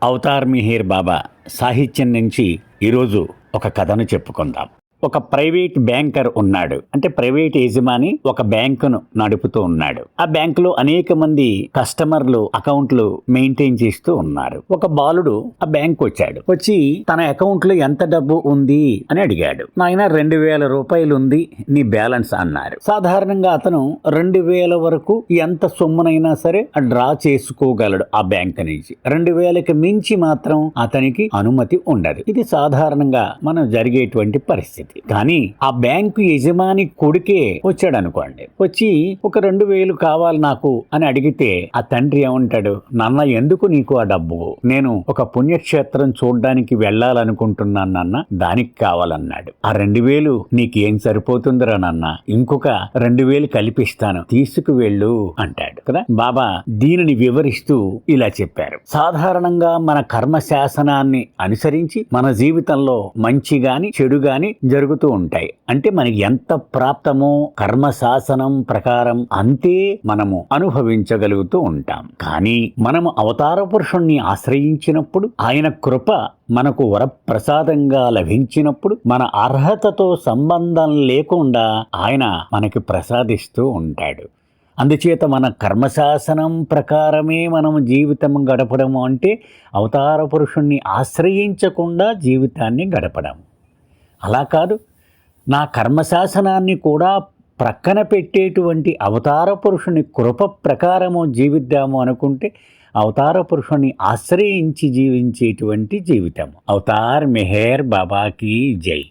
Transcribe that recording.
Avatar Mihir బాబా సాహిత్యం నుంచి ఈరోజు ఒక కథను చెప్పుకుందాం. ఒక ప్రైవేట్ బ్యాంకర్ ఉన్నాడు. అంటే ప్రైవేట్ యజమాని ఒక బ్యాంకును నడుపుతూ ఉన్నాడు. ఆ బ్యాంకులో అనేక మంది కస్టమర్లు అకౌంట్లు మెయింటైన్ చేస్తూ ఉన్నారు. ఒక బాలుడు ఆ బ్యాంక్ వచ్చాడు. వచ్చి తన అకౌంట్ లో ఎంత డబ్బు ఉంది అని అడిగాడు. నాయన 2000 రూపాయలు ఉంది నీ బ్యాలెన్స్ అన్నారు. సాధారణంగా అతను 2000 వరకు ఎంత సొమ్మునైనా సరే డ్రా చేసుకోగలడు ఆ బ్యాంక్ నుంచి. 2000కి మించి మాత్రం అతనికి అనుమతి ఉండదు. ఇది సాధారణంగా మనం జరిగేటువంటి పరిస్థితి. కానీ ఆ బ్యాంకు యజమాని కొడుకే వచ్చాడు అనుకోండి. వచ్చి ఒక 2000 కావాలి నాకు అని అడిగితే ఆ తండ్రి ఏమంటాడు? నాన్న, ఎందుకు నీకు ఆ డబ్బు? నేను ఒక పుణ్యక్షేత్రం చూడ్డానికి వెళ్ళాలనుకుంటున్నాను నాన్న, దానికి కావాలన్నాడు. ఆ 2000 నీకేం సరిపోతుందిరా నాన్న, ఇంకొక 2000 కల్పిస్తాను, తీసుకువెళ్ళు అంటాడు కదా. బాబా దీనిని వివరిస్తూ ఇలా చెప్పారు. సాధారణంగా మన కర్మ శాసనాన్ని అనుసరించి మన జీవితంలో మంచి గాని చెడు గాని జరుగుతూ ఉంటాయి. అంటే మనకి ఎంత ప్రాప్తమో కర్మ శాసనం ప్రకారం అంతే మనము అనుభవించగలుగుతూ ఉంటాం. కానీ మనము అవతార పురుషుణ్ణి ఆశ్రయించినప్పుడు, ఆయన కృప మనకు వరప్రసాదంగా లభించినప్పుడు, మన అర్హతతో సంబంధం లేకుండా ఆయన మనకి ప్రసాదిస్తూ ఉంటాడు. అందుచేత మన కర్మశాసనం ప్రకారమే మనం జీవితం గడపడము అంటే అవతార పురుషుణ్ణి ఆశ్రయించకుండా జీవితాన్ని గడపడం. అలా కాదు, నా కర్మశాసనాన్ని కూడా ప్రక్కన పెట్టేటువంటి అవతార పురుషుని కృప ప్రకారము జీవిద్దాము అనుకుంటే అవతార పురుషుని ఆశ్రయించి జీవించేటువంటి జీవితం. అవతార్ మెహర్ బాబాకి జై.